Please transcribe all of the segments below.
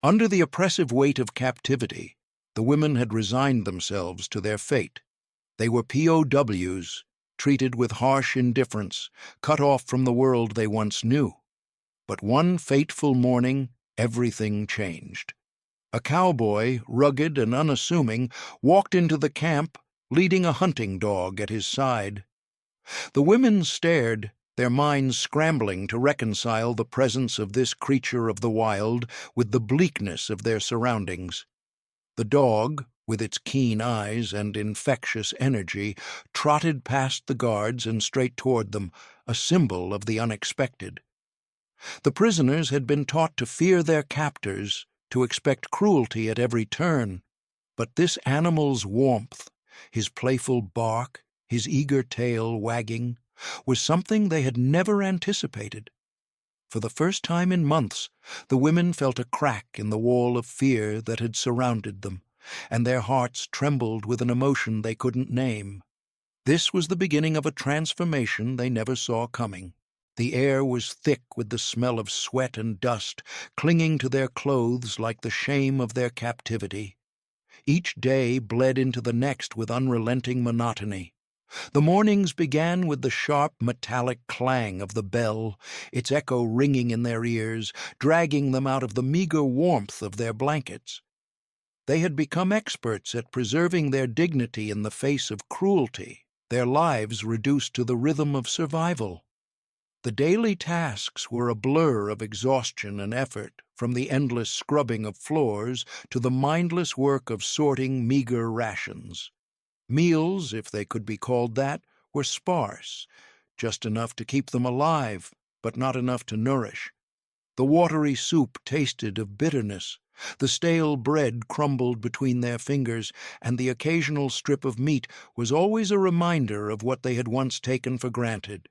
Under the oppressive weight of captivity, the women had resigned themselves to their fate. They were POWs, treated with harsh indifference, cut off from the world they once knew. But one fateful morning, everything changed. A cowboy, rugged and unassuming, walked into the camp, leading a hunting dog at his side. The women stared, their minds scrambling to reconcile the presence of this creature of the wild with the bleakness of their surroundings. The dog, with its keen eyes and infectious energy, trotted past the guards and straight toward them, a symbol of the unexpected. The prisoners had been taught to fear their captors, to expect cruelty at every turn, but this animal's warmth, his playful bark, his eager tail wagging, was something they had never anticipated. For the first time in months, the women felt a crack in the wall of fear that had surrounded them, and their hearts trembled with an emotion they couldn't name. This was the beginning of a transformation they never saw coming. The air was thick with the smell of sweat and dust, clinging to their clothes like the shame of their captivity. Each day bled into the next with unrelenting monotony. The mornings began with the sharp metallic clang of the bell, its echo ringing in their ears, dragging them out of the meager warmth of their blankets. They had become experts at preserving their dignity in the face of cruelty, their lives reduced to the rhythm of survival. The daily tasks were a blur of exhaustion and effort, from the endless scrubbing of floors to the mindless work of sorting meager rations. Meals, if they could be called that, were sparse, just enough to keep them alive, but not enough to nourish. The watery soup tasted of bitterness, the stale bread crumbled between their fingers, and the occasional strip of meat was always a reminder of what they had once taken for granted.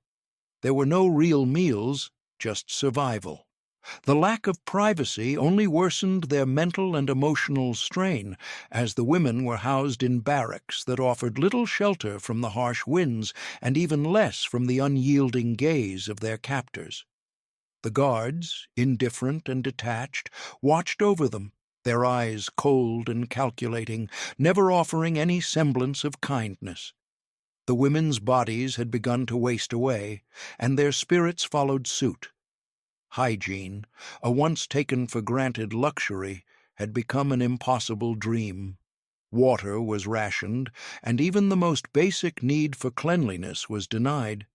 There were no real meals, just survival. The lack of privacy only worsened their mental and emotional strain, as the women were housed in barracks that offered little shelter from the harsh winds and even less from the unyielding gaze of their captors. The guards, indifferent and detached, watched over them, their eyes cold and calculating, never offering any semblance of kindness. The women's bodies had begun to waste away, and their spirits followed suit. Hygiene, a once taken-for-granted luxury, had become an impossible dream. Water was rationed, and even the most basic need for cleanliness was denied.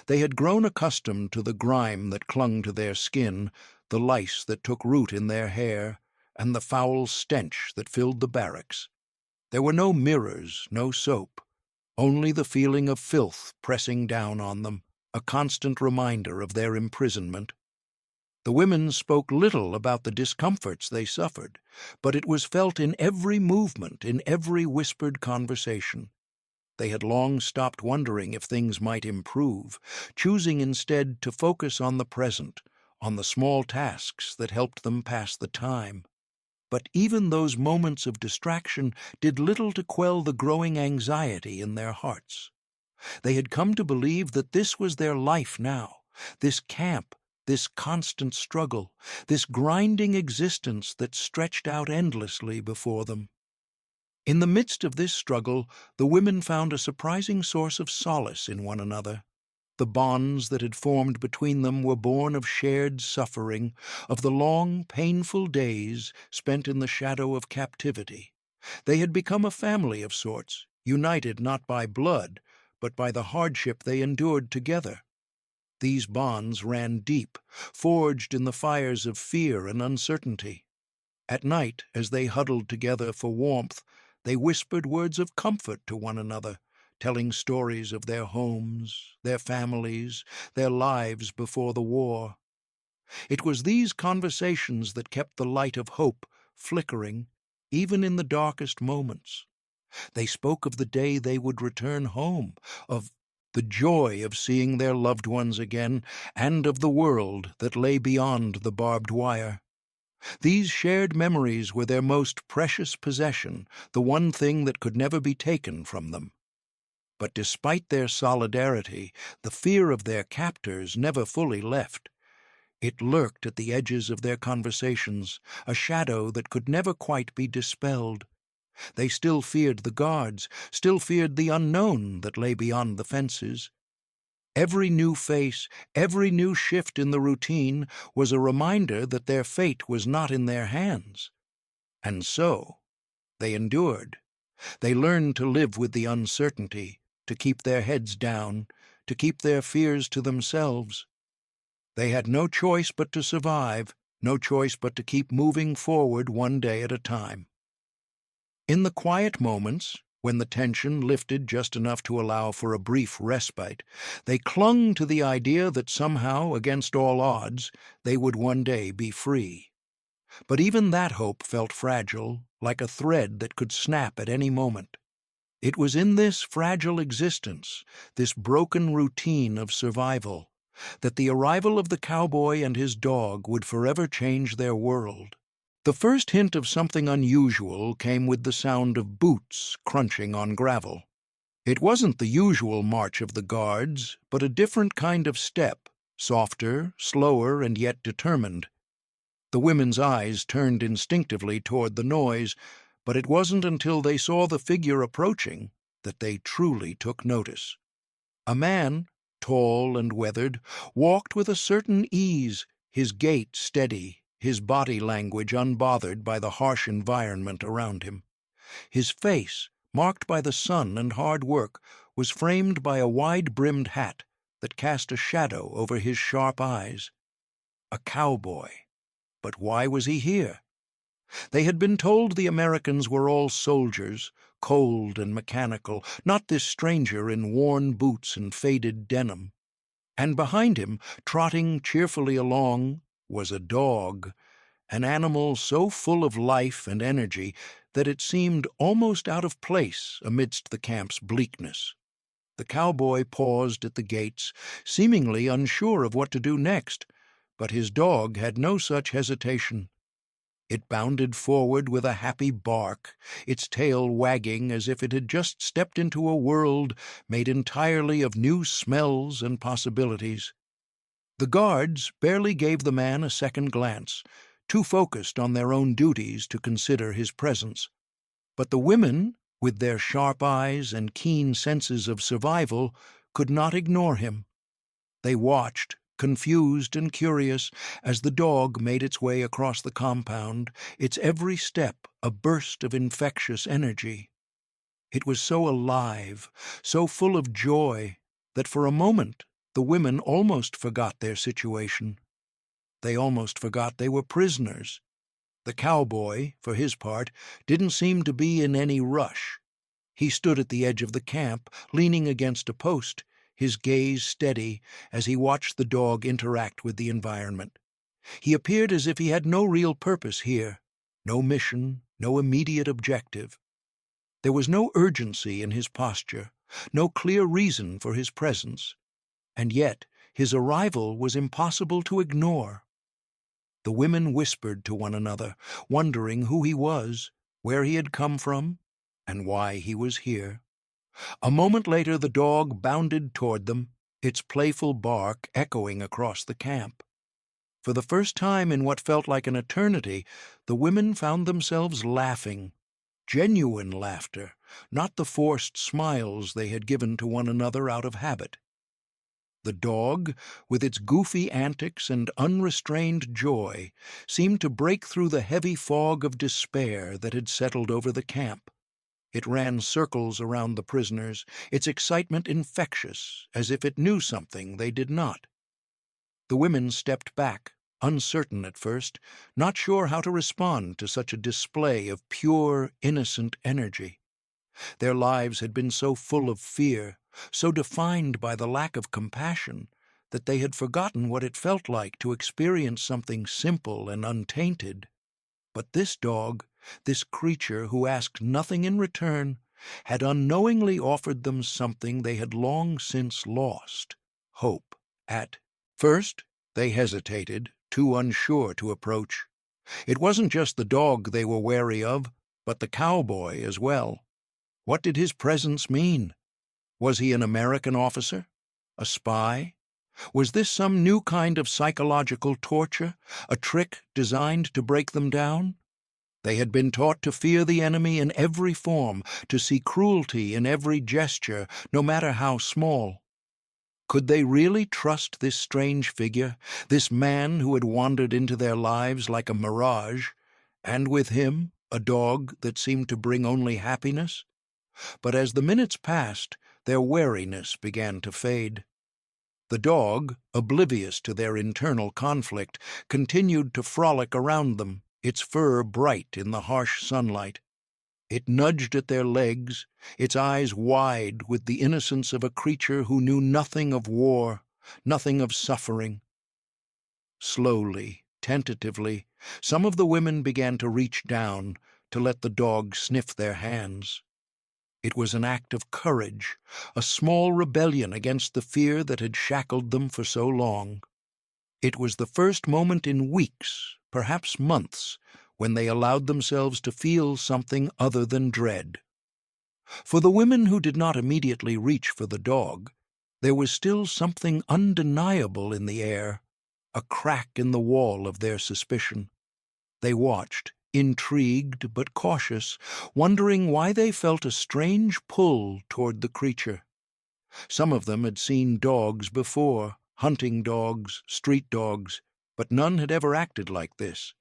They had grown accustomed to the grime that clung to their skin, the lice that took root in their hair, and the foul stench that filled the barracks. There were no mirrors, no soap, only the feeling of filth pressing down on them, a constant reminder of their imprisonment. The women spoke little about the discomforts they suffered, but it was felt in every movement, in every whispered conversation. They had long stopped wondering if things might improve, choosing instead to focus on the present, on the small tasks that helped them pass the time. But even those moments of distraction did little to quell the growing anxiety in their hearts. They had come to believe that this was their life now, this camp, this constant struggle, this grinding existence that stretched out endlessly before them. In the midst of this struggle, the women found a surprising source of solace in one another. The bonds that had formed between them were born of shared suffering, of the long, painful days spent in the shadow of captivity. They had become a family of sorts, united not by blood, but by the hardship they endured together. These bonds ran deep, forged in the fires of fear and uncertainty. At night, as they huddled together for warmth, they whispered words of comfort to one another, telling stories of their homes, their families, their lives before the war. It was these conversations that kept the light of hope flickering, even in the darkest moments. They spoke of the day they would return home, of the joy of seeing their loved ones again, and of the world that lay beyond the barbed wire. These shared memories were their most precious possession, the one thing that could never be taken from them. But despite their solidarity, the fear of their captors never fully left. It lurked at the edges of their conversations, a shadow that could never quite be dispelled. They still feared the guards, still feared the unknown that lay beyond the fences. Every new face, every new shift in the routine was a reminder that their fate was not in their hands. And so they endured. They learned to live with the uncertainty, to keep their heads down, to keep their fears to themselves. They had no choice but to survive, no choice but to keep moving forward one day at a time. In the quiet moments, when the tension lifted just enough to allow for a brief respite, they clung to the idea that somehow, against all odds, they would one day be free. But even that hope felt fragile, like a thread that could snap at any moment. It was in this fragile existence, this broken routine of survival, that the arrival of the cowboy and his dog would forever change their world. The first hint of something unusual came with the sound of boots crunching on gravel. It wasn't the usual march of the guards, but a different kind of step, softer, slower, and yet determined. The women's eyes turned instinctively toward the noise, but it wasn't until they saw the figure approaching that they truly took notice. A man, tall and weathered, walked with a certain ease, his gait steady, his body language unbothered by the harsh environment around him. His face, marked by the sun and hard work, was framed by a wide-brimmed hat that cast a shadow over his sharp eyes. A cowboy. But why was he here? They had been told the Americans were all soldiers, cold and mechanical, not this stranger in worn boots and faded denim. And behind him, trotting cheerfully along, was a dog, an animal so full of life and energy that it seemed almost out of place amidst the camp's bleakness. The cowboy paused at the gates, seemingly unsure of what to do next, but his dog had no such hesitation. It bounded forward with a happy bark, its tail wagging as if it had just stepped into a world made entirely of new smells and possibilities. The guards barely gave the man a second glance, too focused on their own duties to consider his presence. But the women, with their sharp eyes and keen senses of survival, could not ignore him. They watched, confused and curious, as the dog made its way across the compound, its every step a burst of infectious energy. It was so alive, so full of joy, that for a moment the women almost forgot their situation. They almost forgot they were prisoners. The cowboy, for his part, didn't seem to be in any rush. He stood at the edge of the camp, leaning against a post, his gaze steady as he watched the dog interact with the environment. He appeared as if he had no real purpose here, no mission, no immediate objective. There was no urgency in his posture, no clear reason for his presence, and yet his arrival was impossible to ignore. The women whispered to one another, wondering who he was, where he had come from, and why he was here. A moment later the dog bounded toward them, its playful bark echoing across the camp. For the first time in what felt like an eternity, the women found themselves laughing. Genuine laughter, not the forced smiles they had given to one another out of habit. The dog, with its goofy antics and unrestrained joy, seemed to break through the heavy fog of despair that had settled over the camp. It ran circles around the prisoners, its excitement infectious, as if it knew something they did not. The women stepped back, uncertain at first, not sure how to respond to such a display of pure, innocent energy. Their lives had been so full of fear, so defined by the lack of compassion, that they had forgotten what it felt like to experience something simple and untainted. But this dog, this creature who asked nothing in return, had unknowingly offered them something they had long since lost: hope. At first, they hesitated, too unsure to approach. It wasn't just the dog they were wary of, but the cowboy as well. What did his presence mean? Was he an American officer? A spy? Was this some new kind of psychological torture, a trick designed to break them down? They had been taught to fear the enemy in every form, to see cruelty in every gesture, no matter how small. Could they really trust this strange figure, this man who had wandered into their lives like a mirage, and with him a dog that seemed to bring only happiness? But as the minutes passed, their wariness began to fade. The dog, oblivious to their internal conflict, continued to frolic around them, its fur bright in the harsh sunlight. It nudged at their legs, its eyes wide with the innocence of a creature who knew nothing of war, nothing of suffering. Slowly, tentatively, some of the women began to reach down to let the dog sniff their hands. It was an act of courage, a small rebellion against the fear that had shackled them for so long. It was the first moment in weeks, perhaps months, when they allowed themselves to feel something other than dread. For the women who did not immediately reach for the dog, there was still something undeniable in the air, a crack in the wall of their suspicion. They watched, intrigued but cautious, wondering why they felt a strange pull toward the creature. Some of them had seen dogs before, hunting dogs, street dogs, but none had ever acted like this.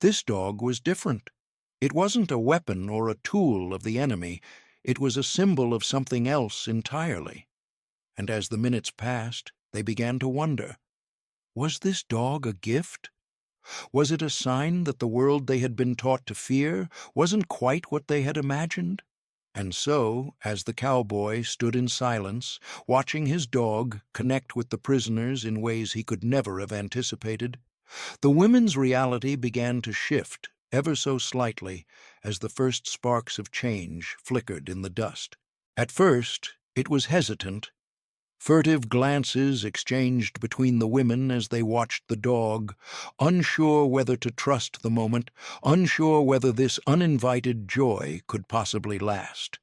This dog was different. It wasn't a weapon or a tool of the enemy. It was a symbol of something else entirely. And as the minutes passed, they began to wonder, was this dog a gift? Was it a sign that the world they had been taught to fear wasn't quite what they had imagined? And so, as the cowboy stood in silence, watching his dog connect with the prisoners in ways he could never have anticipated, the women's reality began to shift ever so slightly as the first sparks of change flickered in the dust. At first, it was hesitant. Furtive glances exchanged between the women as they watched the dog, unsure whether to trust the moment, unsure whether this uninvited joy could possibly last.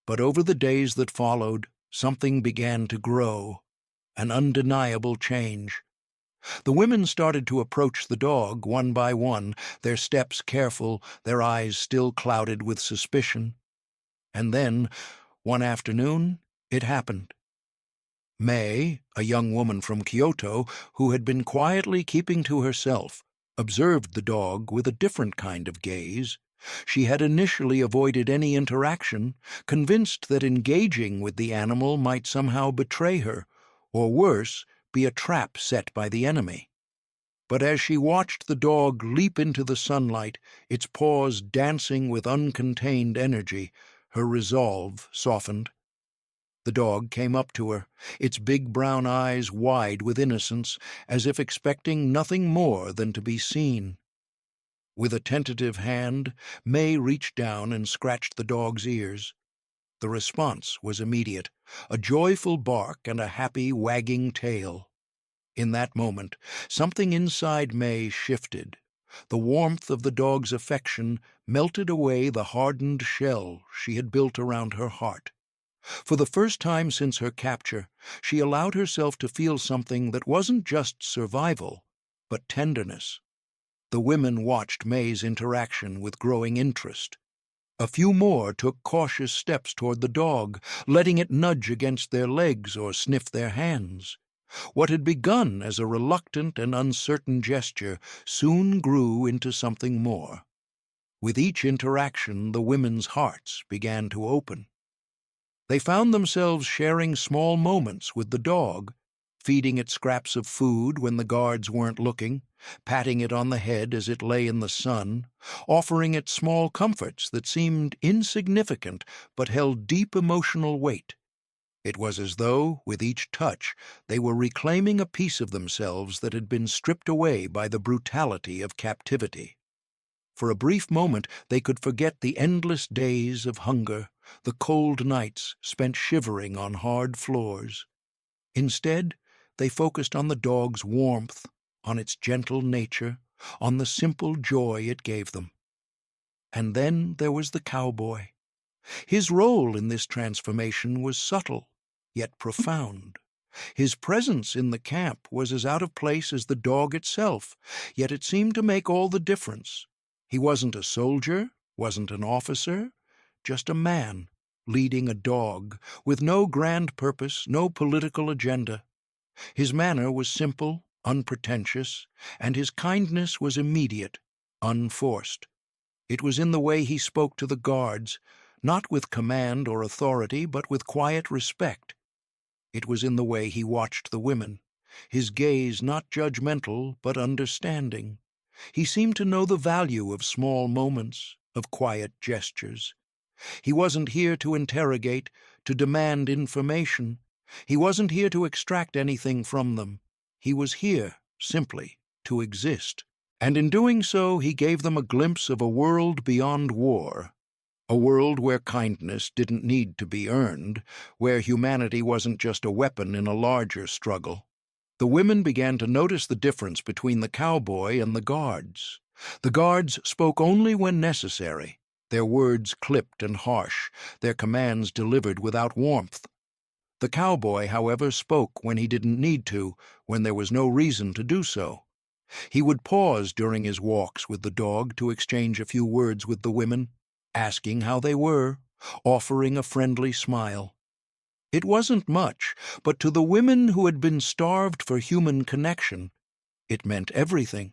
But over the days that followed, something began to grow, an undeniable change. The women started to approach the dog one by one, their steps careful, their eyes still clouded with suspicion. And then, one afternoon, it happened. May, a young woman from Kyoto who had been quietly keeping to herself, observed the dog with a different kind of gaze. She had initially avoided any interaction, convinced that engaging with the animal might somehow betray her, or worse, be a trap set by the enemy. But as she watched the dog leap into the sunlight, its paws dancing with uncontained energy, her resolve softened. The dog came up to her, its big brown eyes wide with innocence, as if expecting nothing more than to be seen. With a tentative hand, May reached down and scratched the dog's ears. The response was immediate, a joyful bark and a happy wagging tail. In that moment, something inside May shifted. The warmth of the dog's affection melted away the hardened shell she had built around her heart. For the first time since her capture, she allowed herself to feel something that wasn't just survival, but tenderness. The women watched May's interaction with growing interest. A few more took cautious steps toward the dog, letting it nudge against their legs or sniff their hands. What had begun as a reluctant and uncertain gesture soon grew into something more. With each interaction, the women's hearts began to open. They found themselves sharing small moments with the dog, feeding it scraps of food when the guards weren't looking, patting it on the head as it lay in the sun, offering it small comforts that seemed insignificant but held deep emotional weight. It was as though, with each touch, they were reclaiming a piece of themselves that had been stripped away by the brutality of captivity. For a brief moment they could forget the endless days of hunger, the cold nights spent shivering on hard floors. Instead, they focused on the dog's warmth, on its gentle nature, on the simple joy it gave them. And then there was the cowboy. His role in this transformation was subtle, yet profound. His presence in the camp was as out of place as the dog itself, yet it seemed to make all the difference. He wasn't a soldier, wasn't an officer, just a man, leading a dog, with no grand purpose, no political agenda. His manner was simple, unpretentious, and his kindness was immediate, unforced. It was in the way he spoke to the guards, not with command or authority, but with quiet respect. It was in the way he watched the women, his gaze not judgmental but understanding. He seemed to know the value of small moments, of quiet gestures. He wasn't here to interrogate, to demand information. He wasn't here to extract anything from them. He was here, simply, to exist. And in doing so, he gave them a glimpse of a world beyond war. A world where kindness didn't need to be earned, where humanity wasn't just a weapon in a larger struggle. The women began to notice the difference between the cowboy and the guards. The guards spoke only when necessary, their words clipped and harsh, their commands delivered without warmth. The cowboy, however, spoke when he didn't need to, when there was no reason to do so. He would pause during his walks with the dog to exchange a few words with the women, asking how they were, offering a friendly smile. It wasn't much, but to the women who had been starved for human connection, it meant everything.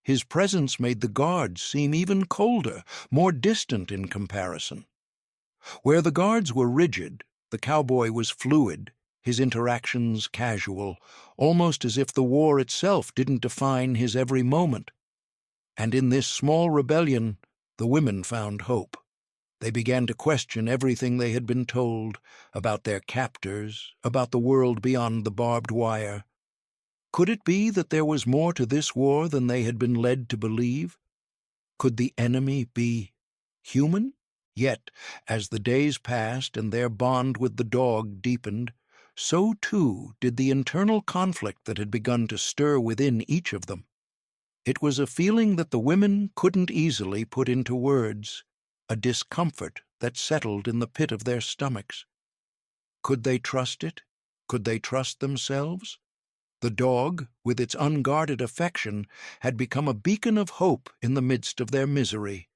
His presence made the guards seem even colder, more distant in comparison. Where the guards were rigid, the cowboy was fluid, his interactions casual, almost as if the war itself didn't define his every moment. And in this small rebellion, the women found hope. They began to question everything they had been told about their captors, about the world beyond the barbed wire. Could it be that there was more to this war than they had been led to believe? Could the enemy be human? Yet, as the days passed and their bond with the dog deepened, so too did the internal conflict that had begun to stir within each of them. It was a feeling that the women couldn't easily put into words, a discomfort that settled in the pit of their stomachs. Could they trust it? Could they trust themselves? The dog, with its unguarded affection, had become a beacon of hope in the midst of their misery.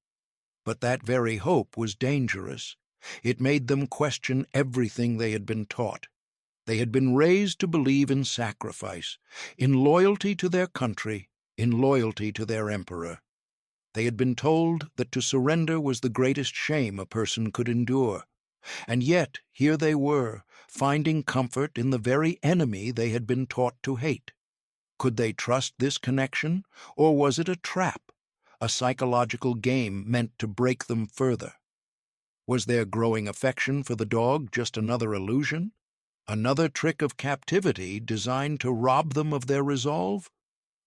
But that very hope was dangerous. It made them question everything they had been taught. They had been raised to believe in sacrifice, in loyalty to their country, in loyalty to their emperor. They had been told that to surrender was the greatest shame a person could endure. And yet, here they were, finding comfort in the very enemy they had been taught to hate. Could they trust this connection, or was it a trap, a psychological game meant to break them further? Was their growing affection for the dog just another illusion? Another trick of captivity designed to rob them of their resolve?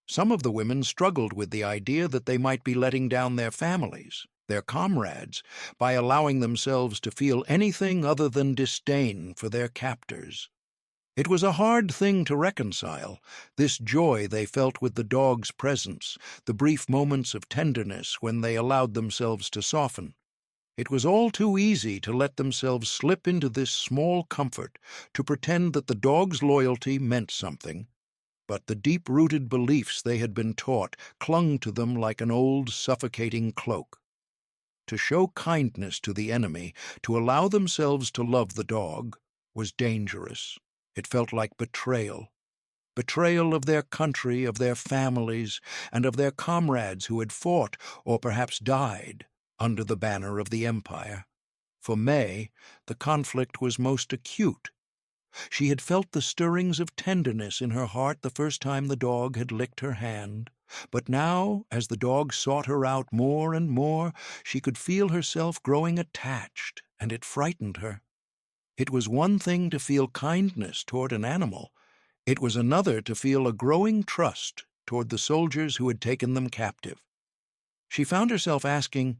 Some of the women struggled with the idea that they might be letting down their families, their comrades, by allowing themselves to feel anything other than disdain for their captors. It was a hard thing to reconcile, this joy they felt with the dog's presence, the brief moments of tenderness when they allowed themselves to soften. It was all too easy to let themselves slip into this small comfort, to pretend that the dog's loyalty meant something. But the deep-rooted beliefs they had been taught clung to them like an old, suffocating cloak. To show kindness to the enemy, to allow themselves to love the dog, was dangerous. It felt like betrayal. Betrayal of their country, of their families, and of their comrades who had fought, or perhaps died, under the banner of the empire. For May, the conflict was most acute. She had felt the stirrings of tenderness in her heart the first time the dog had licked her hand. But now, as the dog sought her out more and more, she could feel herself growing attached, and it frightened her. It was one thing to feel kindness toward an animal. It was another to feel a growing trust toward the soldiers who had taken them captive. She found herself asking,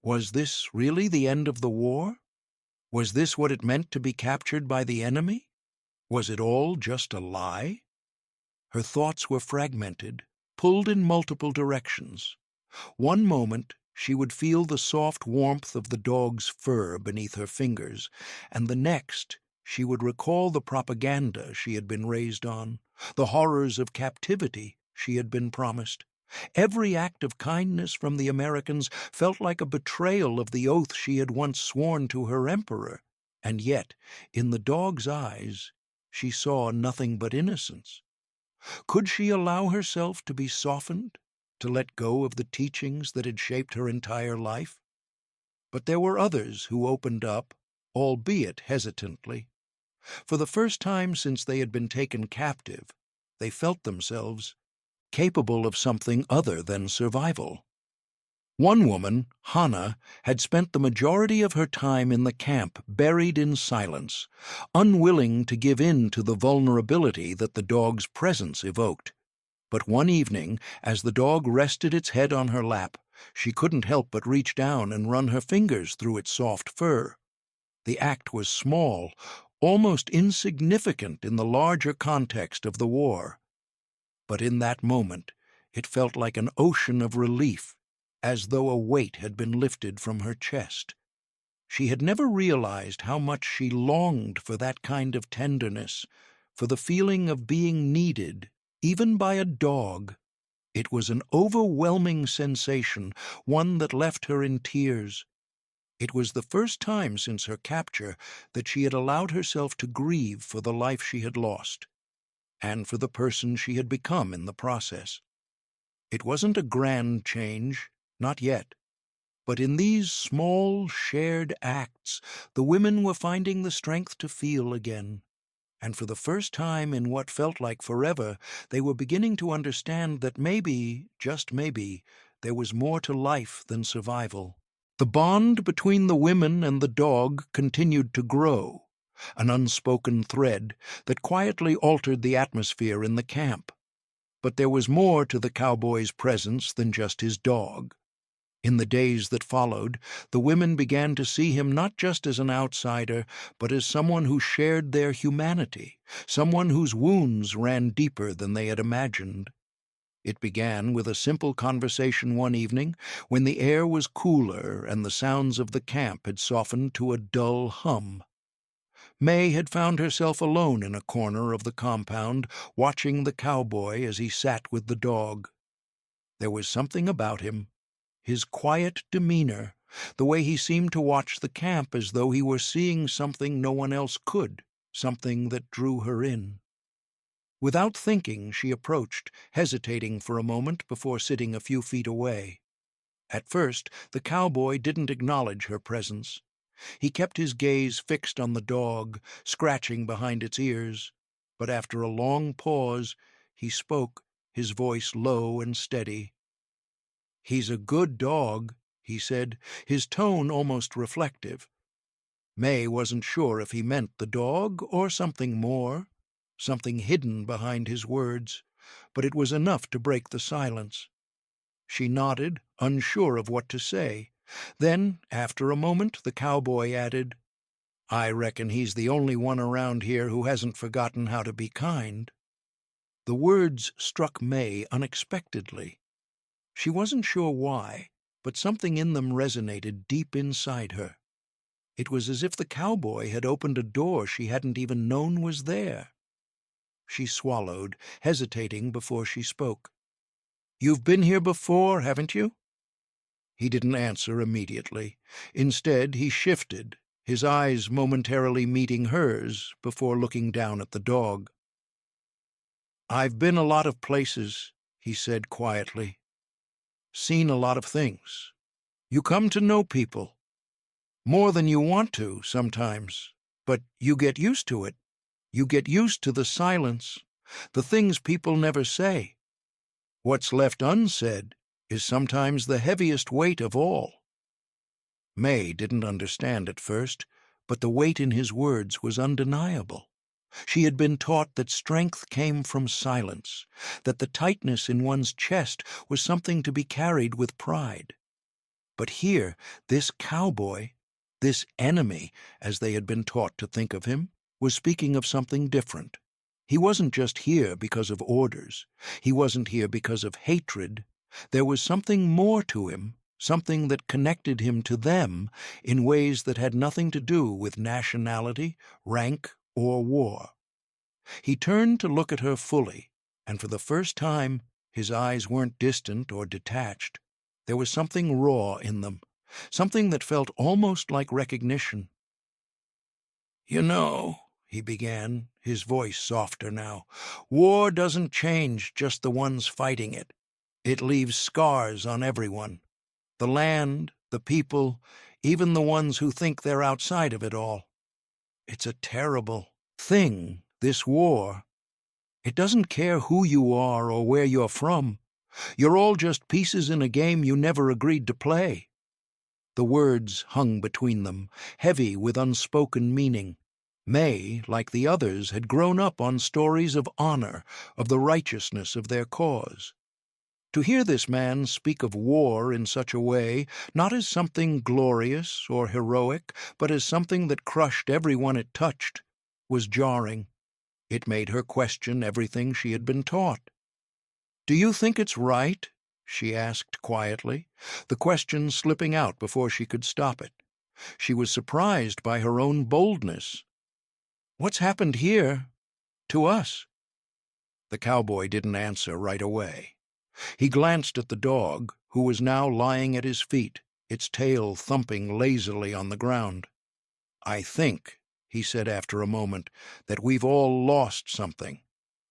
was this really the end of the war? Was this what it meant to be captured by the enemy? Was it all just a lie? Her thoughts were fragmented, pulled in multiple directions. One moment she would feel the soft warmth of the dog's fur beneath her fingers, and the next She would recall the propaganda she had been raised on, the horrors of captivity she had been promised. Every act of kindness from the Americans felt like a betrayal of the oath she had once sworn to her emperor, and yet, in the dog's eyes, she saw nothing but innocence. Could she allow herself to be softened, to let go of the teachings that had shaped her entire life? But there were others who opened up, albeit hesitantly. For the first time since they had been taken captive, they felt themselves capable of something other than survival. One woman, Hannah, had spent the majority of her time in the camp buried in silence, unwilling to give in to the vulnerability that the dog's presence evoked. But one evening, as the dog rested its head on her lap, she couldn't help but reach down and run her fingers through its soft fur. The act was small, almost insignificant in the larger context of the war. But in that moment, it felt like an ocean of relief, as though a weight had been lifted from her chest. She had never realized how much she longed for that kind of tenderness, for the feeling of being needed, even by a dog. It was an overwhelming sensation, one that left her in tears. It was the first time since her capture that she had allowed herself to grieve for the life she had lost, and for the person she had become in the process. It wasn't a grand change, not yet, but in these small, shared acts, the women were finding the strength to feel again, and for the first time in what felt like forever, they were beginning to understand that maybe, just maybe, there was more to life than survival. The bond between the women and the dog continued to grow, an unspoken thread that quietly altered the atmosphere in the camp. But there was more to the cowboy's presence than just his dog. In the days that followed, the women began to see him not just as an outsider, but as someone who shared their humanity, someone whose wounds ran deeper than they had imagined. It began with a simple conversation one evening when the air was cooler and the sounds of the camp had softened to a dull hum. May had found herself alone in a corner of the compound, watching the cowboy as he sat with the dog. There was something about him, his quiet demeanor, the way he seemed to watch the camp as though he were seeing something no one else could, something that drew her in. Without thinking, she approached, hesitating for a moment before sitting a few feet away. At first, the cowboy didn't acknowledge her presence. He kept his gaze fixed on the dog, scratching behind its ears. But after a long pause, he spoke, his voice low and steady. "He's a good dog," he said, his tone almost reflective. May wasn't sure if he meant the dog or something more, something hidden behind his words, but it was enough to break the silence. She nodded, unsure of what to say. Then, after a moment, the cowboy added, "I reckon he's the only one around here who hasn't forgotten how to be kind." The words struck May unexpectedly. She wasn't sure why, but something in them resonated deep inside her. It was as if the cowboy had opened a door she hadn't even known was there. She swallowed, hesitating before she spoke. "You've been here before, haven't you?" He didn't answer immediately. Instead, he shifted, his eyes momentarily meeting hers before looking down at the dog. "I've been a lot of places," he said quietly. "Seen a lot of things. You come to know people. More than you want to, sometimes. But you get used to it. You get used to the silence, the things people never say. What's left unsaid is sometimes the heaviest weight of all." May didn't understand at first, but the weight in his words was undeniable. She had been taught that strength came from silence, that the tightness in one's chest was something to be carried with pride. But here, this cowboy, this enemy, as they had been taught to think of him, was speaking of something different. He wasn't just here because of orders. He wasn't here because of hatred. There was something more to him, something that connected him to them in ways that had nothing to do with nationality, rank, or war. He turned to look at her fully, and for the first time his eyes weren't distant or detached. There was something raw in them, something that felt almost like recognition. "You know," he began, his voice softer now, "war doesn't change just the ones fighting it. It leaves scars on everyone. The land, the people, even the ones who think they're outside of it all. It's a terrible thing, this war. It doesn't care who you are or where you're from. You're all just pieces in a game you never agreed to play." The words hung between them, heavy with unspoken meaning. May, like the others, had grown up on stories of honor, of the righteousness of their cause. To hear this man speak of war in such a way, not as something glorious or heroic, but as something that crushed everyone it touched, was jarring. It made her question everything she had been taught. "Do you think it's right?" she asked quietly, the question slipping out before she could stop it. She was surprised by her own boldness. "What's happened here to us?" The cowboy didn't answer right away. He glanced at the dog, who was now lying at his feet, its tail thumping lazily on the ground. "I think," he said after a moment, "that we've all lost something.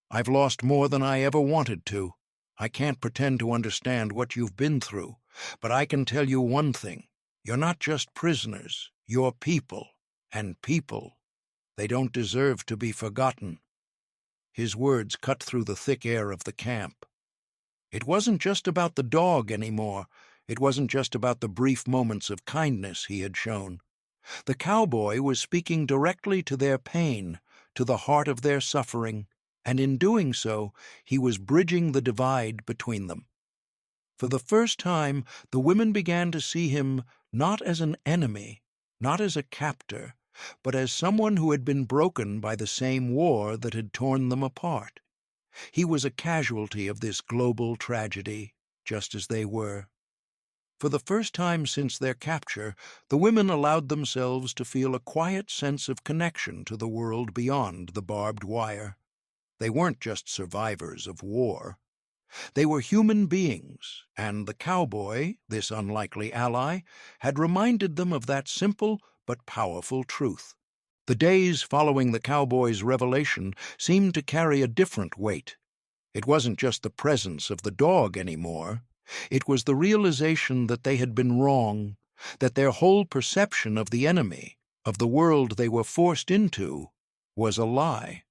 I've lost more than I ever wanted to. I can't pretend to understand what you've been through, but I can tell you one thing. You're not just prisoners. You're people. And people, they don't deserve to be forgotten." His words cut through the thick air of the camp. It wasn't just about the dog anymore. It wasn't just about the brief moments of kindness he had shown. The cowboy was speaking directly to their pain, to the heart of their suffering, and in doing so, he was bridging the divide between them. For the first time, the women began to see him not as an enemy, not as a captor, but as someone who had been broken by the same war that had torn them apart. He was a casualty of this global tragedy, just as they were. For the first time since their capture, the women allowed themselves to feel a quiet sense of connection to the world beyond the barbed wire. They weren't just survivors of war. They were human beings, and the cowboy, this unlikely ally, had reminded them of that simple but powerful truth. The days following the cowboy's revelation seemed to carry a different weight. It wasn't just the presence of the dog anymore. It was the realization that they had been wrong, that their whole perception of the enemy, of the world they were forced into, was a lie.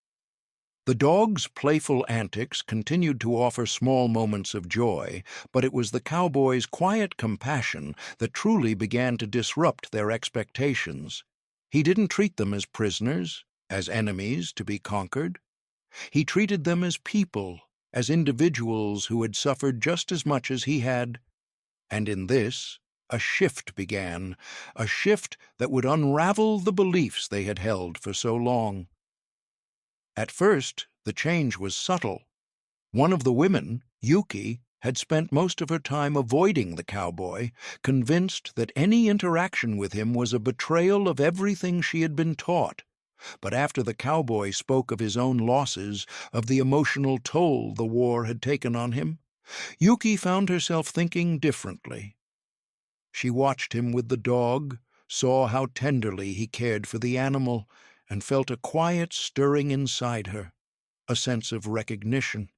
The dog's playful antics continued to offer small moments of joy, but it was the cowboy's quiet compassion that truly began to disrupt their expectations. He didn't treat them as prisoners, as enemies to be conquered. He treated them as people, as individuals who had suffered just as much as he had. And in this, a shift began, a shift that would unravel the beliefs they had held for so long. At first, the change was subtle. One of the women, Yuki, had spent most of her time avoiding the cowboy, convinced that any interaction with him was a betrayal of everything she had been taught. But after the cowboy spoke of his own losses, of the emotional toll the war had taken on him, Yuki found herself thinking differently. She watched him with the dog, saw how tenderly he cared for the animal, and felt a quiet stirring inside her, a sense of recognition.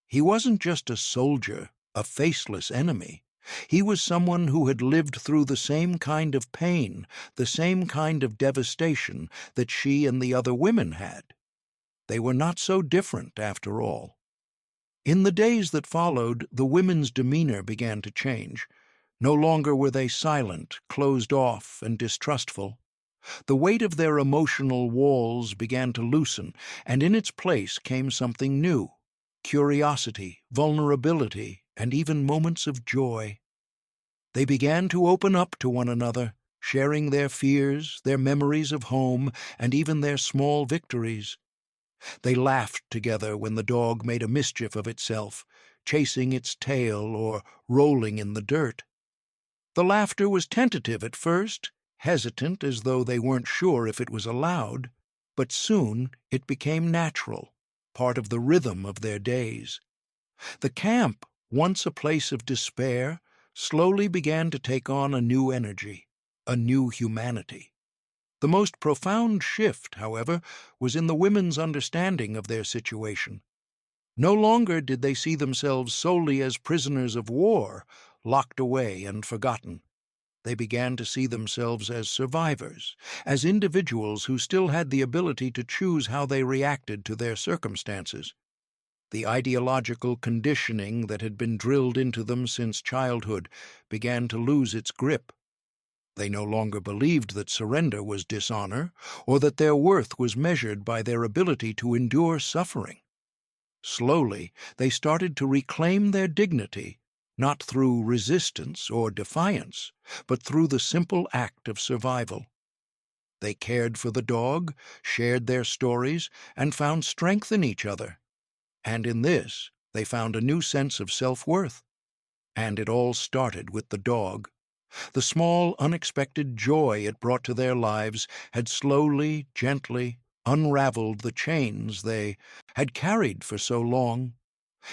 He wasn't just a soldier, a faceless enemy. He was someone who had lived through the same kind of pain, the same kind of devastation that she and the other women had. They were not so different, after all. In the days that followed, the women's demeanor began to change. No longer were they silent, closed off, and distrustful. The weight of their emotional walls began to loosen, and in its place came something new: curiosity, vulnerability, and even moments of joy. They began to open up to one another, sharing their fears, their memories of home, and even their small victories. They laughed together when the dog made a mischief of itself, chasing its tail or rolling in the dirt. The laughter was tentative at first, hesitant as though they weren't sure if it was allowed, but soon it became natural, part of the rhythm of their days. The camp, once a place of despair, slowly began to take on a new energy, a new humanity. The most profound shift, however, was in the women's understanding of their situation. No longer did they see themselves solely as prisoners of war, locked away and forgotten. They began to see themselves as survivors, as individuals who still had the ability to choose how they reacted to their circumstances. The ideological conditioning that had been drilled into them since childhood began to lose its grip. They no longer believed that surrender was dishonor, or that their worth was measured by their ability to endure suffering. Slowly, they started to reclaim their dignity, not through resistance or defiance, but through the simple act of survival. They cared for the dog, shared their stories, and found strength in each other. And in this, they found a new sense of self-worth. And it all started with the dog. The small, unexpected joy it brought to their lives had slowly, gently unraveled the chains they had carried for so long.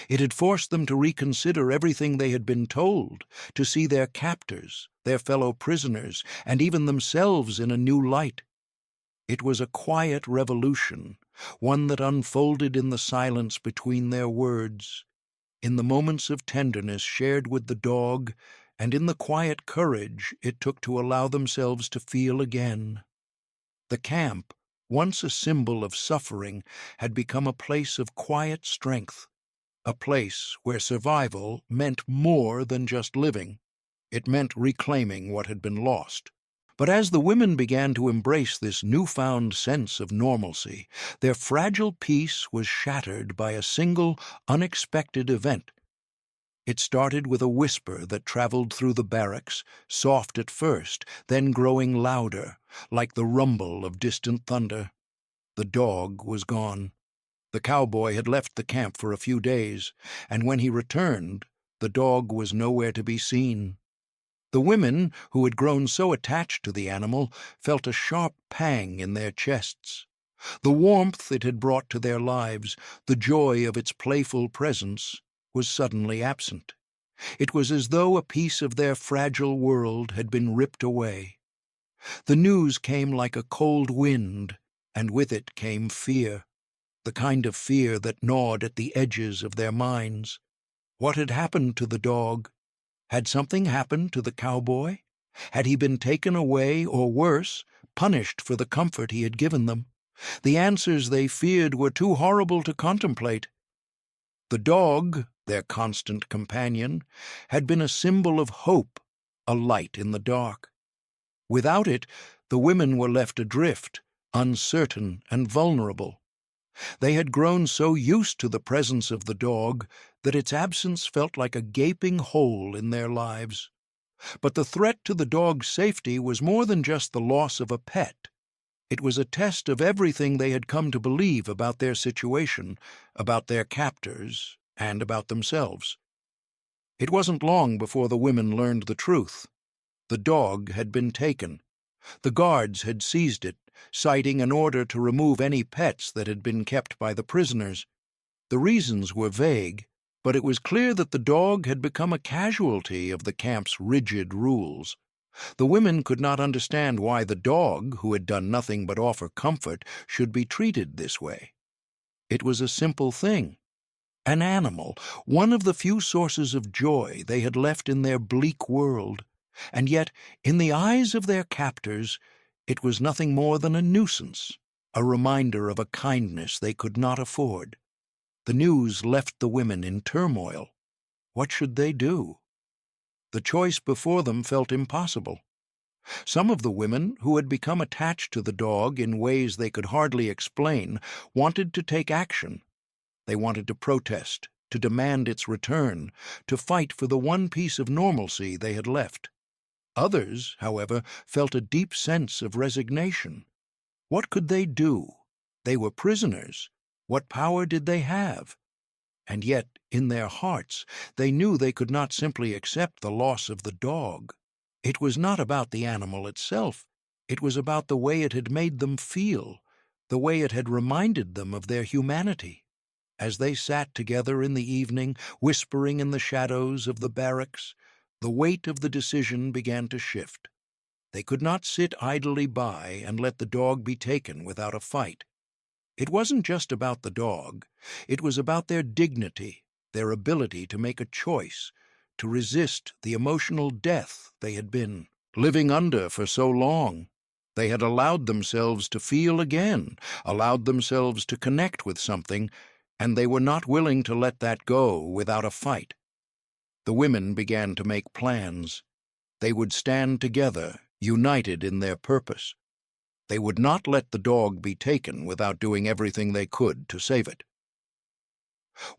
It had forced them to reconsider everything they had been told, to see their captors, their fellow prisoners, and even themselves in a new light. It was a quiet revolution, one that unfolded in the silence between their words, in the moments of tenderness shared with the dog, and in the quiet courage it took to allow themselves to feel again. The camp, once a symbol of suffering, had become a place of quiet strength, a place where survival meant more than just living. It meant reclaiming what had been lost. But as the women began to embrace this newfound sense of normalcy, their fragile peace was shattered by a single, unexpected event. It started with a whisper that traveled through the barracks, soft at first, then growing louder, like the rumble of distant thunder. The dog was gone. The cowboy had left the camp for a few days, and when he returned, the dog was nowhere to be seen. The women, who had grown so attached to the animal, felt a sharp pang in their chests. The warmth it had brought to their lives, the joy of its playful presence, was suddenly absent. It was as though a piece of their fragile world had been ripped away. The news came like a cold wind, and with it came fear, the kind of fear that gnawed at the edges of their minds. What had happened to the dog? Had something happened to the cowboy? Had he been taken away, or worse, punished for the comfort he had given them? The answers they feared were too horrible to contemplate. The dog, their constant companion, had been a symbol of hope, a light in the dark. Without it, the women were left adrift, uncertain and vulnerable. They had grown so used to the presence of the dog that its absence felt like a gaping hole in their lives. But the threat to the dog's safety was more than just the loss of a pet. It was a test of everything they had come to believe about their situation, about their captors, and about themselves. It wasn't long before the women learned the truth. The dog had been taken. The guards had seized it, citing an order to remove any pets that had been kept by the prisoners. The reasons were vague, but it was clear that the dog had become a casualty of the camp's rigid rules. The women could not understand why the dog, who had done nothing but offer comfort, should be treated this way. It was a simple thing. An animal, one of the few sources of joy they had left in their bleak world, and yet, in the eyes of their captors, it was nothing more than a nuisance, a reminder of a kindness they could not afford. The news left the women in turmoil. What should they do? The choice before them felt impossible. Some of the women, who had become attached to the dog in ways they could hardly explain, wanted to take action. They wanted to protest, to demand its return, to fight for the one piece of normalcy they had left. Others, however, felt a deep sense of resignation. What could they do? They were prisoners. What power did they have? And yet, in their hearts, they knew they could not simply accept the loss of the dog. It was not about the animal itself. It was about the way it had made them feel, the way it had reminded them of their humanity. As they sat together in the evening, whispering in the shadows of the barracks, the weight of the decision began to shift. They could not sit idly by and let the dog be taken without a fight. It wasn't just about the dog. It was about their dignity, their ability to make a choice, to resist the emotional death they had been living under for so long. They had allowed themselves to feel again, allowed themselves to connect with something, and they were not willing to let that go without a fight. The women began to make plans. They would stand together, united in their purpose. They would not let the dog be taken without doing everything they could to save it.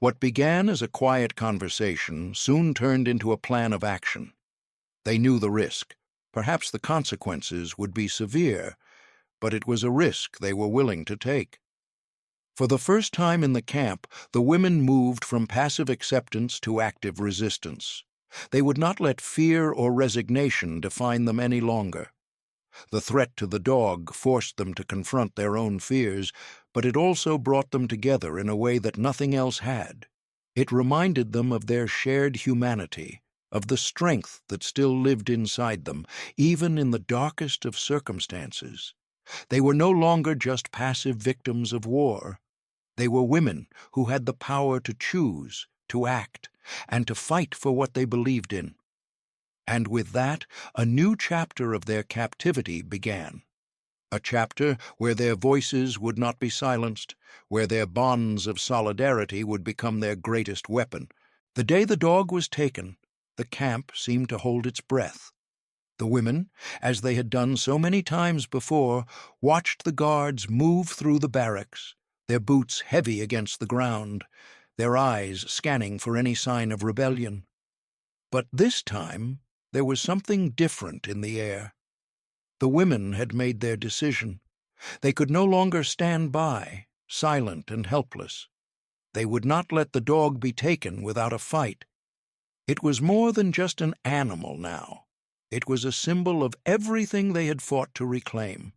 What began as a quiet conversation soon turned into a plan of action. They knew the risk. Perhaps the consequences would be severe, but it was a risk they were willing to take. For the first time in the camp, the women moved from passive acceptance to active resistance. They would not let fear or resignation define them any longer. The threat to the dog forced them to confront their own fears, but it also brought them together in a way that nothing else had. It reminded them of their shared humanity, of the strength that still lived inside them, even in the darkest of circumstances. They were no longer just passive victims of war. They were women who had the power to choose, to act, and to fight for what they believed in. And with that, a new chapter of their captivity began. A chapter where their voices would not be silenced, where their bonds of solidarity would become their greatest weapon. The day the dog was taken, the camp seemed to hold its breath. The women, as they had done so many times before, watched the guards move through the barracks, their boots heavy against the ground, their eyes scanning for any sign of rebellion. But this time, there was something different in the air. The women had made their decision. They could no longer stand by, silent and helpless. They would not let the dog be taken without a fight. It was more than just an animal now. It was a symbol of everything they had fought to reclaim.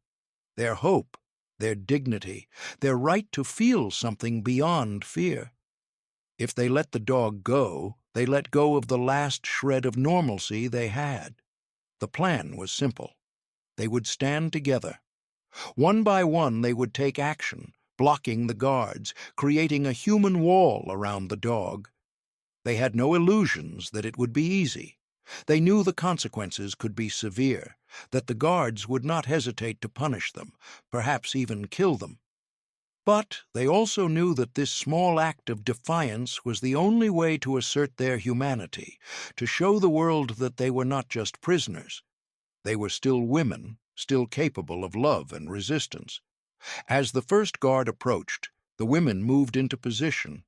Their hope, their dignity, their right to feel something beyond fear. If they let the dog go, they let go of the last shred of normalcy they had. The plan was simple. They would stand together. One by one they would take action, blocking the guards, creating a human wall around the dog. They had no illusions that it would be easy. They knew the consequences could be severe, that the guards would not hesitate to punish them, perhaps even kill them. But they also knew that this small act of defiance was the only way to assert their humanity, to show the world that they were not just prisoners. They were still women, still capable of love and resistance. As the first guard approached, the women moved into position.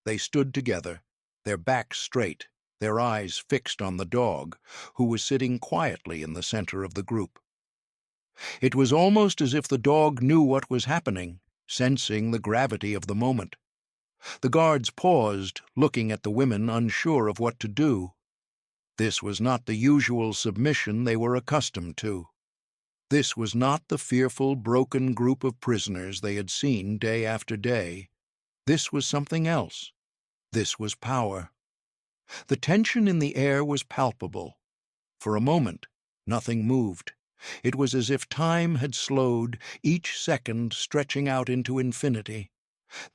They stood together, their backs straight, their eyes fixed on the dog, who was sitting quietly in the center of the group. It was almost as if the dog knew what was happening, sensing the gravity of the moment. The guards paused, looking at the women, unsure of what to do. This was not the usual submission they were accustomed to. This was not the fearful, broken group of prisoners they had seen day after day. This was something else. This was power. The tension in the air was palpable. For a moment, nothing moved. It was as if time had slowed, each second stretching out into infinity.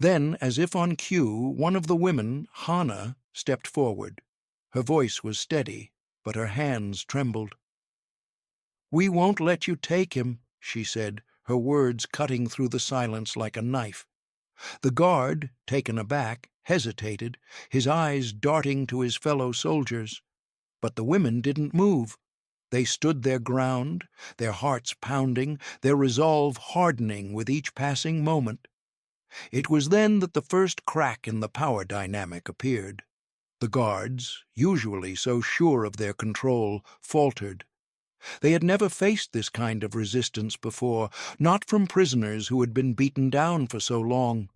Then, as if on cue, one of the women, Hannah, stepped forward. Her voice was steady, but her hands trembled. "We won't let you take him," she said, her words cutting through the silence like a knife. The guard, taken aback, hesitated, his eyes darting to his fellow soldiers. But the women didn't move. They stood their ground, their hearts pounding, their resolve hardening with each passing moment. It was then that the first crack in the power dynamic appeared. The guards, usually so sure of their control, faltered. They had never faced this kind of resistance before, not from prisoners who had been beaten down for so long.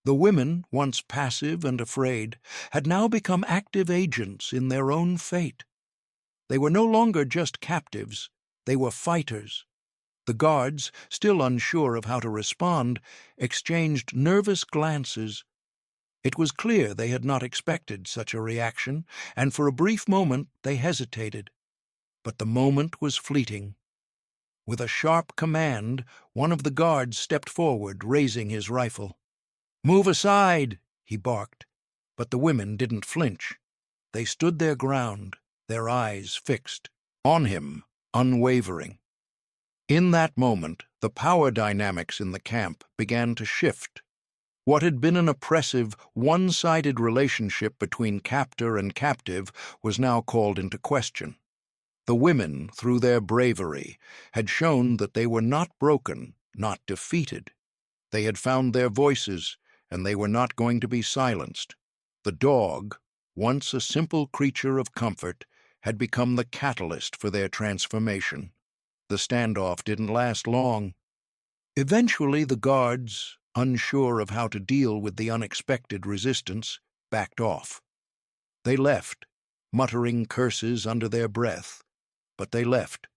The women, once passive and afraid, had now become active agents in their own fate. They were no longer just captives, they were fighters. The guards, still unsure of how to respond, exchanged nervous glances. It was clear they had not expected such a reaction, and for a brief moment they hesitated. But the moment was fleeting. With a sharp command, one of the guards stepped forward, raising his rifle. "Move aside!" he barked. But the women didn't flinch. They stood their ground, their eyes fixed on him, unwavering. In that moment, the power dynamics in the camp began to shift. What had been an oppressive, one-sided relationship between captor and captive was now called into question. The women, through their bravery, had shown that they were not broken, not defeated. They had found their voices, and they were not going to be silenced. The dog, once a simple creature of comfort, had become the catalyst for their transformation. The standoff didn't last long. Eventually, the guards, unsure of how to deal with the unexpected resistance, backed off. They left, muttering curses under their breath. But they left.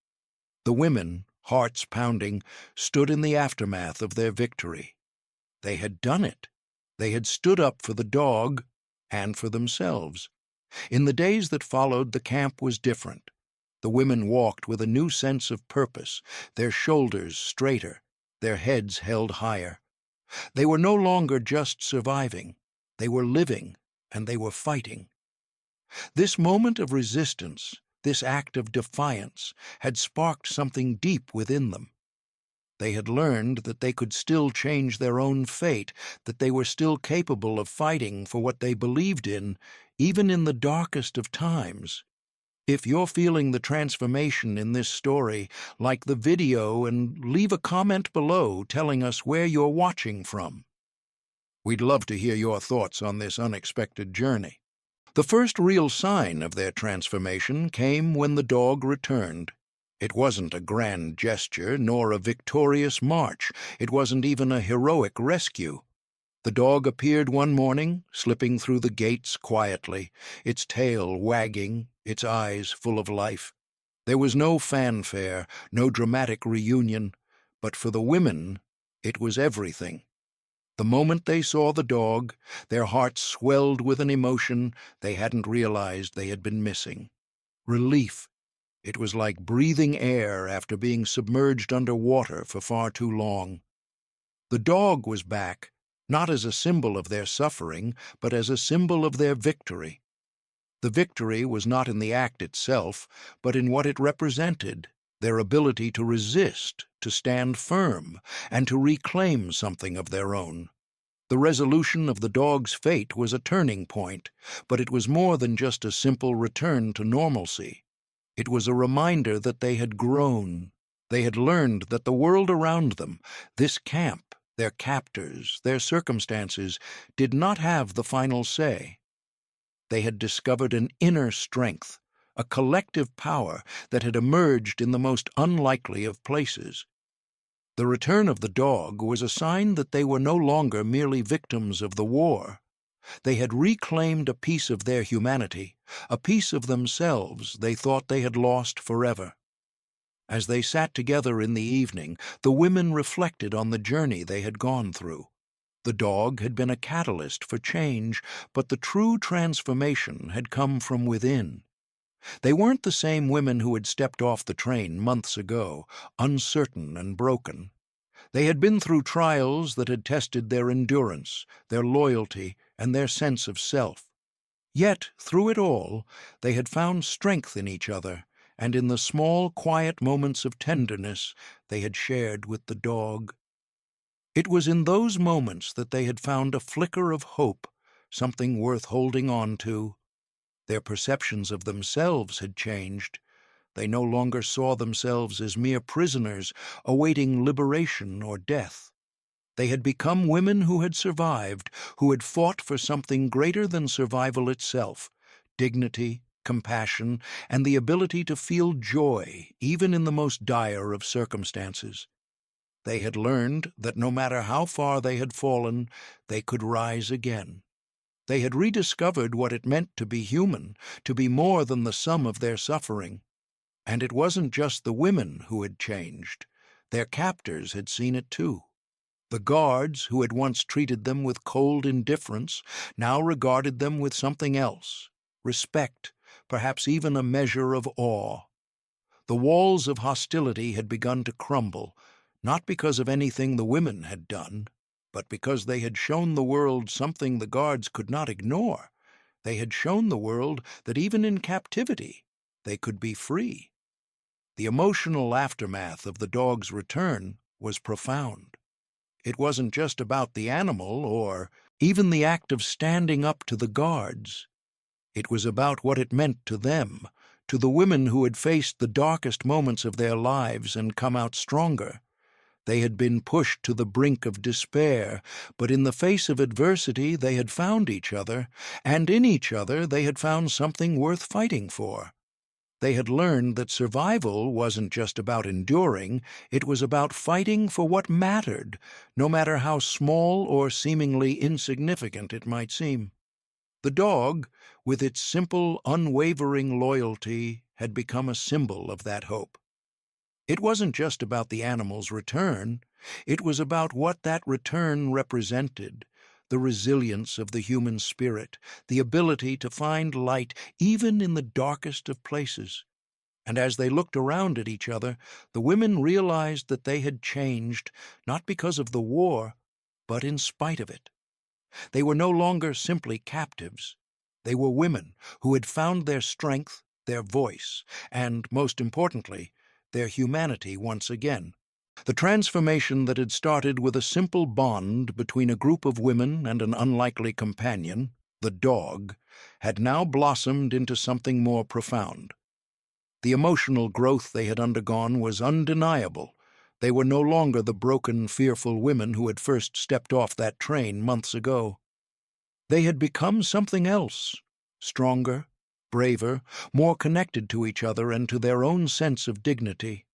The women, hearts pounding, stood in the aftermath of their victory. They had done it. They had stood up for the dog and for themselves. In the days that followed, the camp was different. The women walked with a new sense of purpose, their shoulders straighter, their heads held higher. They were no longer just surviving. They were living, and they were fighting. This moment of resistance, this act of defiance, had sparked something deep within them. They had learned that they could still change their own fate, that they were still capable of fighting for what they believed in, even in the darkest of times. If you're feeling the transformation in this story, like the video and leave a comment below telling us where you're watching from. We'd love to hear your thoughts on this unexpected journey. The first real sign of their transformation came when the dog returned. It wasn't a grand gesture, nor a victorious march. It wasn't even a heroic rescue. The dog appeared one morning, slipping through the gates quietly, its tail wagging, its eyes full of life. There was no fanfare, no dramatic reunion, but for the women, it was everything. The moment they saw the dog, their hearts swelled with an emotion they hadn't realized they had been missing. Relief. It was like breathing air after being submerged under water for far too long. The dog was back, not as a symbol of their suffering, but as a symbol of their victory. The victory was not in the act itself, but in what it represented, their ability to resist, to stand firm, and to reclaim something of their own. The resolution of the dog's fate was a turning point, but it was more than just a simple return to normalcy. It was a reminder that they had grown. They had learned that the world around them, this camp, their captors, their circumstances, did not have the final say. They had discovered an inner strength, a collective power that had emerged in the most unlikely of places. The return of the dog was a sign that they were no longer merely victims of the war. They had reclaimed a piece of their humanity, a piece of themselves they thought they had lost forever. As they sat together in the evening, the women reflected on the journey they had gone through. The dog had been a catalyst for change, but the true transformation had come from within. They weren't the same women who had stepped off the train months ago, uncertain and broken. They had been through trials that had tested their endurance, their loyalty, and their sense of self. Yet, through it all, they had found strength in each other, and in the small, quiet moments of tenderness they had shared with the dog. It was in those moments that they had found a flicker of hope, something worth holding on to. Their perceptions of themselves had changed. They no longer saw themselves as mere prisoners awaiting liberation or death. They had become women who had survived, who had fought for something greater than survival itself, dignity, compassion, and the ability to feel joy, even in the most dire of circumstances. They had learned that no matter how far they had fallen, they could rise again. They had rediscovered what it meant to be human, to be more than the sum of their suffering. And it wasn't just the women who had changed. Their captors had seen it too. The guards, who had once treated them with cold indifference, now regarded them with something else: respect, perhaps even a measure of awe. The walls of hostility had begun to crumble, not because of anything the women had done, but because they had shown the world something the guards could not ignore. They had shown the world that even in captivity, they could be free. The emotional aftermath of the dog's return was profound. It wasn't just about the animal or even the act of standing up to the guards. It was about what it meant to them, to the women who had faced the darkest moments of their lives and come out stronger. They had been pushed to the brink of despair, but in the face of adversity they had found each other, and in each other they had found something worth fighting for. They had learned that survival wasn't just about enduring, it was about fighting for what mattered, no matter how small or seemingly insignificant it might seem. The dog, with its simple, unwavering loyalty, had become a symbol of that hope. It wasn't just about the animal's return, it was about what that return represented: the resilience of the human spirit, the ability to find light even in the darkest of places. And as they looked around at each other, the women realized that they had changed, not because of the war, but in spite of it. They were no longer simply captives. They were women who had found their strength, their voice, and, most importantly, their humanity once again. The transformation that had started with a simple bond between a group of women and an unlikely companion, the dog, had now blossomed into something more profound. The emotional growth they had undergone was undeniable. They were no longer the broken, fearful women who had first stepped off that train months ago. They had become something else: stronger, braver, more connected to each other and to their own sense of dignity.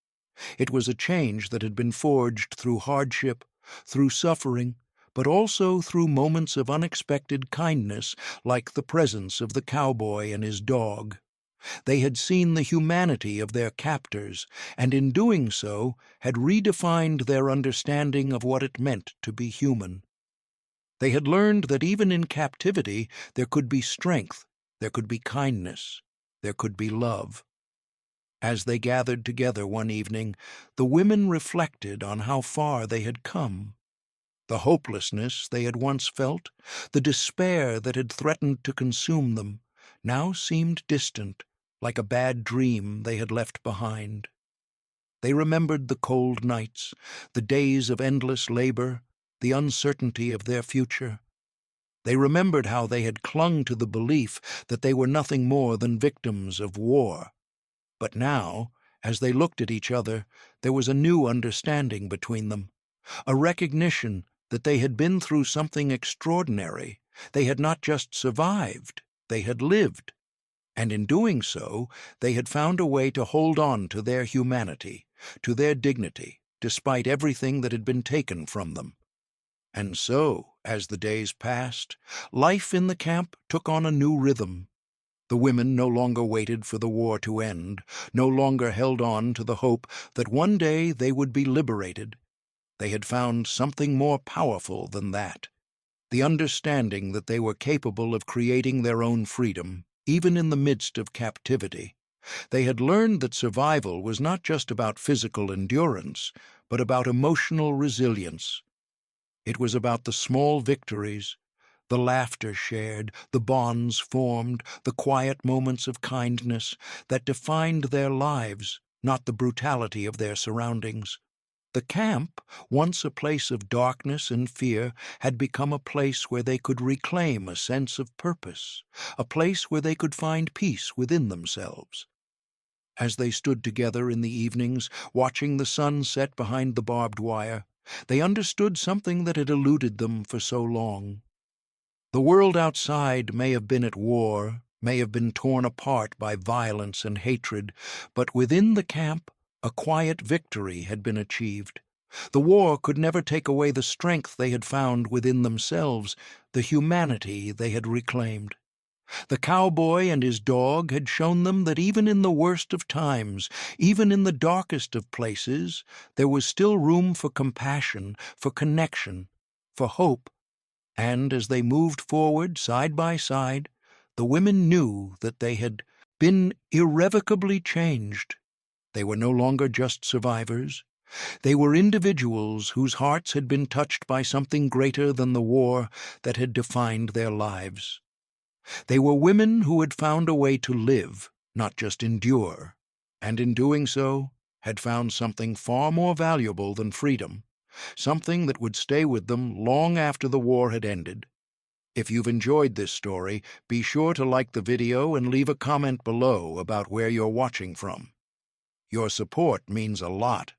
It was a change that had been forged through hardship, through suffering, but also through moments of unexpected kindness, like the presence of the cowboy and his dog. They had seen the humanity of their captors, and in doing so had redefined their understanding of what it meant to be human. They had learned that even in captivity there could be strength, there could be kindness, there could be love. As they gathered together one evening, the women reflected on how far they had come. The hopelessness they had once felt, the despair that had threatened to consume them, now seemed distant, like a bad dream they had left behind. They remembered the cold nights, the days of endless labor, the uncertainty of their future. They remembered how they had clung to the belief that they were nothing more than victims of war. But now, as they looked at each other, there was a new understanding between them, a recognition that they had been through something extraordinary. They had not just survived, they had lived. And in doing so, they had found a way to hold on to their humanity, to their dignity, despite everything that had been taken from them. And so, as the days passed, life in the camp took on a new rhythm. The women no longer waited for the war to end, no longer held on to the hope that one day they would be liberated. They had found something more powerful than that: the understanding that they were capable of creating their own freedom, even in the midst of captivity. They had learned that survival was not just about physical endurance, but about emotional resilience. It was about the small victories, the laughter shared, the bonds formed, the quiet moments of kindness that defined their lives, not the brutality of their surroundings. The camp, once a place of darkness and fear, had become a place where they could reclaim a sense of purpose, a place where they could find peace within themselves. As they stood together in the evenings, watching the sun set behind the barbed wire, they understood something that had eluded them for so long. The world outside may have been at war, may have been torn apart by violence and hatred, but within the camp, a quiet victory had been achieved. The war could never take away the strength they had found within themselves, the humanity they had reclaimed. The cowboy and his dog had shown them that even in the worst of times, even in the darkest of places, there was still room for compassion, for connection, for hope. And as they moved forward side by side, the women knew that they had been irrevocably changed. They were no longer just survivors. They were individuals whose hearts had been touched by something greater than the war that had defined their lives. They were women who had found a way to live, not just endure, and in doing so had found something far more valuable than freedom, something that would stay with them long after the war had ended. If you've enjoyed this story, be sure to like the video and leave a comment below about where you're watching from. Your support means a lot.